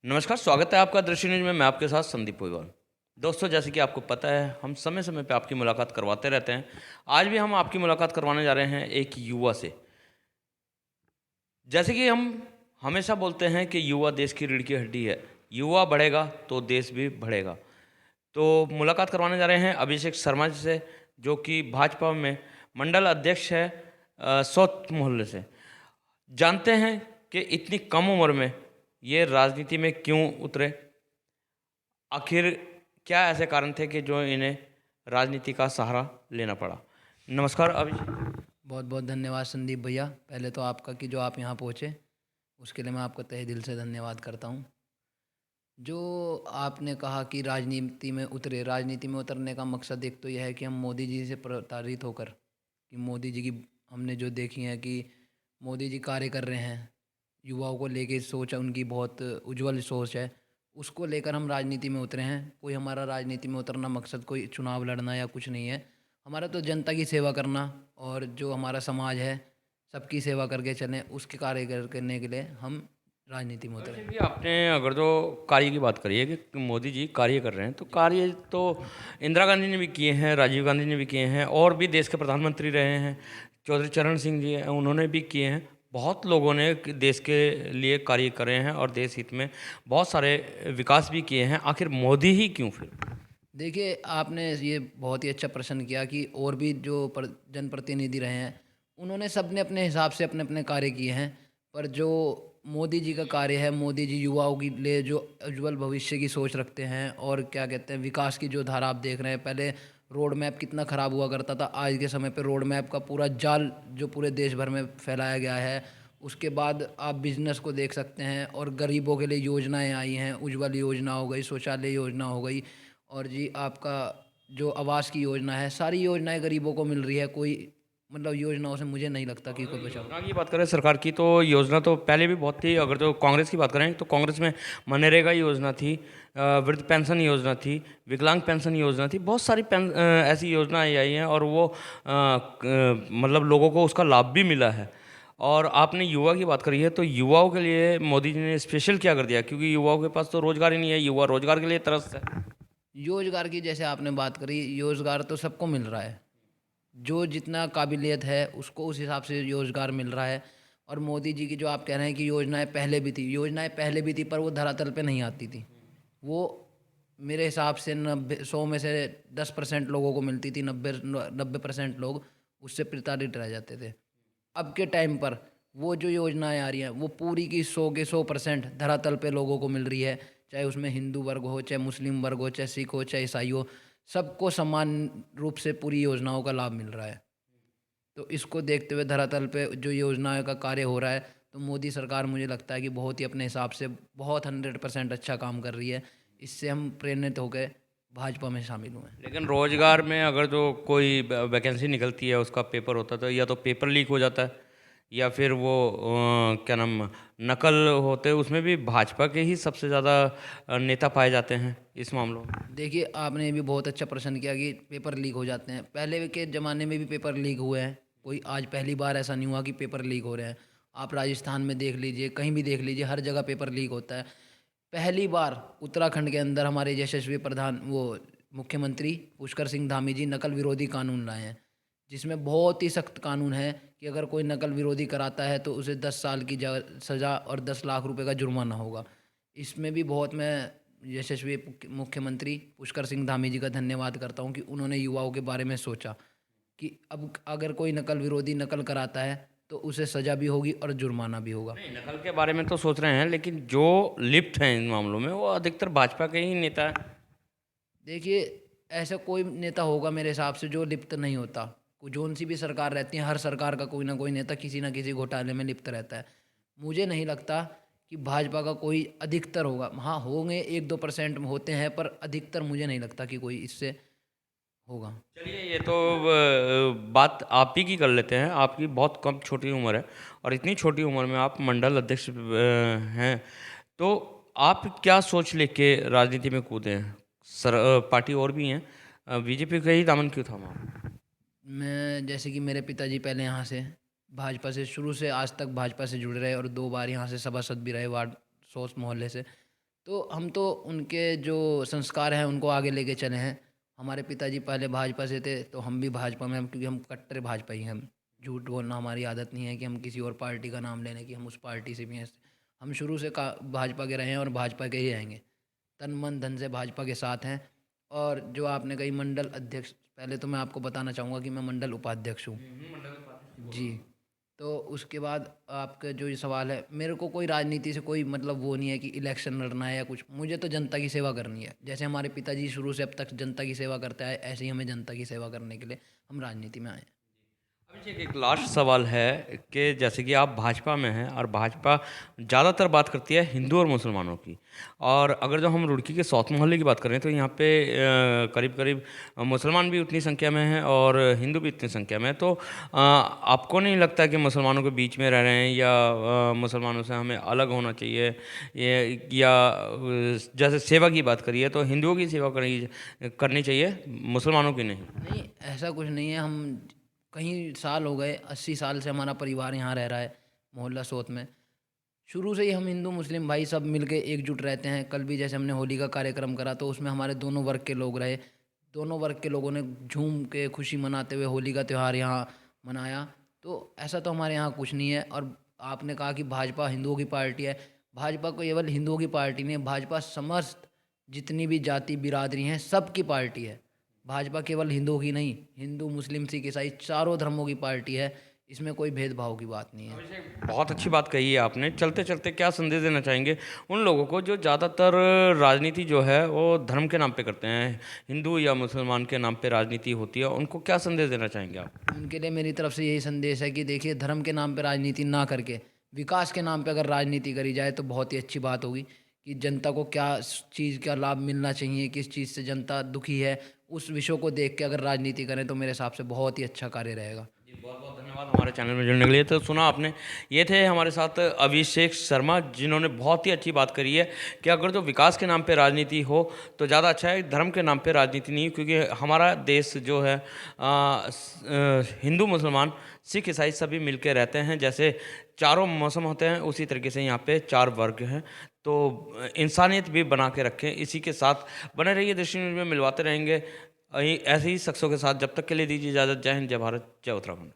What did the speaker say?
नमस्कार, स्वागत है आपका दृश्य न्यूज़ में। मैं आपके साथ संदीप पोईवाल। दोस्तों, जैसे कि आपको पता है, हम समय-समय पे आपकी मुलाकात करवाते रहते हैं। आज भी हम आपकी मुलाकात करवाने जा रहे हैं एक युवा से। जैसे कि हम हमेशा बोलते हैं कि युवा देश की रीढ़ की हड्डी है। युवा बढ़ेगा तो देश भी बढ़ेगा। तो मुलाकात करवाने जा रहे हैं अभिषेक शर्मा जी से, जो कि भाजपा में मंडल अध्यक्ष है सौत मोहल्ले से। जानते हैं कि इतनी कम उम्र में ये राजनीति में क्यों उतरे? आखिर क्या ऐसे कारण थे कि जो इन्हें राजनीति का सहारा लेना पड़ा? नमस्कार अभिषेक। बहुत बहुत धन्यवाद संदीप भैया। पहले तो आपका कि जो आप यहाँ पहुँचे, उसके लिए मैं आपका तहे दिल से धन्यवाद करता हूँ। जो आपने कहा कि राजनीति में उतरने का मकसद एक तो यह है कि हम मोदी जी से प्रताड़ित होकर, कि मोदी जी की हमने जो देखी है कि मोदी जी कार्य कर रहे हैं, युवाओं को लेके सोच उनकी बहुत उज्जवल सोच है, उसको लेकर हम राजनीति में उतरे हैं। कोई हमारा राजनीति में उतरना मकसद कोई चुनाव लड़ना या कुछ नहीं है। हमारा तो जनता की सेवा करना और जो हमारा समाज है, सबकी सेवा करके चलें, उसके करने के लिए हम राजनीति में उतरे अभिषेक हैं। जी, आपने अगर जो कार्य की बात करी है कि मोदी जी कार्य कर रहे हैं, तो कार्य तो इंदिरा गांधी ने भी किए हैं, राजीव गांधी ने भी किए हैं और भी देश के प्रधानमंत्री रहे हैं। चौधरी चरण सिंह जी हैं, उन्होंने भी किए हैं। बहुत लोगों ने देश के लिए कार्य करे हैं और देश हित में बहुत सारे विकास भी किए हैं। आखिर मोदी ही क्यों फिर? देखिए, आपने ये बहुत ही अच्छा प्रश्न किया कि और भी जो जनप्रतिनिधि रहे हैं, उन्होंने सबने अपने हिसाब से अपने अपने कार्य किए हैं। पर जो मोदी जी का कार्य है, मोदी जी युवाओं के लिए जो उज्जवल भविष्य की सोच रखते हैं और क्या कहते हैं, विकास की जो धारा आप देख रहे हैं। पहले रोड मैप कितना ख़राब हुआ करता था, आज के समय पे रोड मैप का पूरा जाल जो पूरे देश भर में फैलाया गया है। उसके बाद आप बिजनेस को देख सकते हैं और गरीबों के लिए योजनाएं आई हैं, उज्जवल योजना हो गई, शौचालय योजना हो गई, और जी आपका जो आवास की योजना है, सारी योजनाएँ गरीबों को मिल रही है। कोई मतलब योजनाओं से मुझे नहीं लगता कि और कोई बचा योजना हुआ। की बात करें सरकार की, तो योजना तो पहले भी बहुत थी। अगर तो कांग्रेस की बात करें तो कांग्रेस में मनरेगा योजना थी, वृद्ध पेंशन योजना थी, विकलांग पेंशन योजना थी। बहुत सारी ऐसी योजनाएं आई हैं और वो मतलब लोगों को उसका लाभ भी मिला है। और आपने युवा की बात करी है, तो युवाओं के लिए मोदी जी ने स्पेशल क्या कर दिया? क्योंकि युवाओं के पास तो रोजगार ही नहीं है, युवा रोजगार के लिए तरस है। रोज़गार की जैसे आपने बात करी, रोज़गार तो सबको मिल रहा है। जो जितना काबिलियत है उसको उस हिसाब से रोज़गार मिल रहा है। और मोदी जी की जो आप कह रहे हैं कि योजनाएँ पहले भी थी पर वो धरातल पे नहीं आती थी। वो मेरे हिसाब से 100 में से 10% लोगों को मिलती थी, 90% लोग उससे प्रताड़ित रह जाते थे। अब के टाइम पर वो जो योजनाएँ आ रही हैं, वो पूरी की 100 के 100% धरातल पे लोगों को मिल रही है। चाहे उसमें हिंदू वर्ग हो, चाहे मुस्लिम वर्ग हो, चाहे सिख हो, चाहे ईसाई हो, सबको समान रूप से पूरी योजनाओं का लाभ मिल रहा है। तो इसको देखते हुए धरातल पे जो योजनाओं का कार्य हो रहा है, तो मोदी सरकार मुझे लगता है कि बहुत ही अपने हिसाब से बहुत 100% अच्छा काम कर रही है। इससे हम प्रेरित होकर भाजपा में शामिल हुए हैं। लेकिन रोजगार में अगर जो कोई वैकेंसी निकलती है, उसका पेपर होता है, तो या तो पेपर लीक हो जाता है या फिर वो क्या नाम, नकल होते हैं। उसमें भी भाजपा के ही सबसे ज़्यादा नेता पाए जाते हैं इस मामलों में। देखिए, आपने भी बहुत अच्छा प्रश्न किया कि पेपर लीक हो जाते हैं। पहले के ज़माने में भी पेपर लीक हुए हैं। कोई आज पहली बार ऐसा नहीं हुआ कि पेपर लीक हो रहे हैं। आप राजस्थान में देख लीजिए, कहीं भी देख लीजिए, हर जगह पेपर लीक होता है। पहली बार उत्तराखंड के अंदर हमारे यशस्वी प्रधान वो मुख्यमंत्री पुष्कर सिंह धामी जी नकल विरोधी कानून लाए हैं, जिसमें बहुत ही सख्त कानून है कि अगर कोई नकल विरोधी कराता है तो उसे 10 साल की सज़ा और 10 लाख रुपए का जुर्माना होगा। इसमें भी बहुत मैं यशस्वी मुख्यमंत्री पुष्कर सिंह धामी जी का धन्यवाद करता हूँ कि उन्होंने युवाओं के बारे में सोचा कि अब अगर कोई नकल विरोधी नकल कराता है तो उसे सज़ा भी होगी और जुर्माना भी होगा। नहीं, नकल के बारे में तो सोच रहे हैं, लेकिन जो लिप्त हैं इन मामलों में वो अधिकतर भाजपा के ही नेता हैं। देखिए, ऐसा कोई नेता होगा मेरे हिसाब से जो लिप्त नहीं होता। जौन सी भी सरकार रहती है, हर सरकार का कोई ना कोई नेता किसी ना किसी घोटाले में लिप्त रहता है। मुझे नहीं लगता कि भाजपा का कोई अधिकतर होगा। हाँ, होंगे 1-2% होते हैं, पर अधिकतर मुझे नहीं लगता कि कोई इससे होगा। चलिए, ये तो बात आप ही की कर लेते हैं। आपकी बहुत कम छोटी उम्र है और इतनी छोटी उम्र में आप मंडल अध्यक्ष हैं। तो आप क्या सोच लेके राजनीति में कूदे हैं? पार्टी और भी हैं, बीजेपी का ही दामन क्यों थामा आपने? मैं जैसे कि मेरे पिताजी पहले यहाँ से भाजपा से शुरू से आज तक भाजपा से जुड़े रहे और 2 बार यहाँ से सभासद भी रहे वार्ड सोस मोहल्ले से। तो हम तो उनके जो संस्कार हैं उनको आगे लेके चले हैं। हमारे पिताजी पहले भाजपा से थे, तो हम भी भाजपा में, हम क्योंकि हम कट्टर भाजपा ही हैं। हम झूठ बोलना हमारी आदत नहीं है कि हम किसी और पार्टी का नाम लेने की हम उस पार्टी से भी हैं। हम शुरू से का भाजपा के रहे हैं और भाजपा के ही रहेंगे। तन मन धन से भाजपा के साथ हैं। और जो आपने कही मंडल अध्यक्ष, पहले तो मैं आपको बताना चाहूँगा कि मैं मंडल उपाध्यक्ष हूँ। जी। तो उसके बाद आपका जो ये सवाल है, मेरे को कोई राजनीति से कोई मतलब वो नहीं है कि इलेक्शन लड़ना है या कुछ। मुझे तो जनता की सेवा करनी है। जैसे हमारे पिताजी शुरू से अब तक जनता की सेवा करते आए, ऐसे ही हमें जनता की सेवा करने के लिए हम राजनीति में आए हैं। अभिषेक, एक लास्ट सवाल है कि जैसे कि आप भाजपा में हैं और भाजपा ज़्यादातर बात करती है हिंदू और मुसलमानों की, और अगर जो हम रुड़की के सौत मोहल्ले की बात करें तो यहाँ पे करीब करीब मुसलमान भी उतनी संख्या में हैं और हिंदू भी उतनी संख्या में हैं। तो आपको नहीं लगता कि मुसलमानों के बीच में रह रहे हैं या मुसलमानों से हमें अलग होना चाहिए, ये या जैसे सेवा की बात करिए तो हिंदुओं की सेवा करनी चाहिए, मुसलमानों की नहीं? नहीं, ऐसा कुछ नहीं है। हम कई साल हो गए, 80 साल से हमारा परिवार यहाँ रह रहा है मोहल्ला सोत में। शुरू से ही हम हिंदू मुस्लिम भाई सब मिलके एकजुट रहते हैं। कल भी जैसे हमने होली का कार्यक्रम करा तो उसमें हमारे दोनों वर्ग के लोग रहे। दोनों वर्ग के लोगों ने झूम के खुशी मनाते हुए होली का त्यौहार यहाँ मनाया। तो ऐसा तो हमारे यहाँ कुछ नहीं है। और आपने कहा कि भाजपा हिंदुओं की पार्टी है। भाजपा को केवल हिंदुओं की पार्टी नहीं है, भाजपा समस्त जितनी भी जाति बिरादरी हैं सबकी पार्टी है। भाजपा केवल हिंदुओं की नहीं, हिंदू मुस्लिम सिख ईसाई चारों धर्मों की पार्टी है। इसमें कोई भेदभाव की बात नहीं है। अभिषेक, बहुत अच्छी बात कही है आपने। चलते चलते क्या संदेश देना चाहेंगे उन लोगों को जो ज़्यादातर राजनीति जो है वो धर्म के नाम पे करते हैं, हिंदू या मुसलमान के नाम पे राजनीति होती है, उनको क्या संदेश देना चाहेंगे आप? उनके लिए मेरी तरफ से यही संदेश है कि देखिए, धर्म के नाम पे राजनीति ना करके विकास के नाम पे अगर राजनीति करी जाए तो बहुत ही अच्छी बात होगी। कि जनता को क्या चीज़ का लाभ मिलना चाहिए, किस चीज़ से जनता दुखी है, उस विषयों को देख के अगर राजनीति करें तो मेरे हिसाब से बहुत ही अच्छा कार्य रहेगा। जी, बहुत बहुत धन्यवाद हमारे चैनल में जुड़ने के लिए। तो सुना आपने, ये थे हमारे साथ अभिषेक शर्मा, जिन्होंने बहुत ही अच्छी बात करी है कि अगर जो विकास के नाम पे राजनीति हो तो ज़्यादा अच्छा है, धर्म के नाम पे राजनीति नहीं। क्योंकि हमारा देश जो है हिंदू मुसलमान सिख ईसाई सभी मिलके रहते हैं। जैसे चारों मौसम होते हैं उसी तरीके से यहाँ पे चार वर्ग हैं। तो इंसानियत भी बना के रखें, इसी के साथ बने रहिए। दृष्टि न्यूज़ में मिलवाते रहेंगे ऐसे ही शख्सों के साथ। जब तक के लिए दीजिए इजाज़त। जय हिंद, जय भारत, जय उत्तराखंड।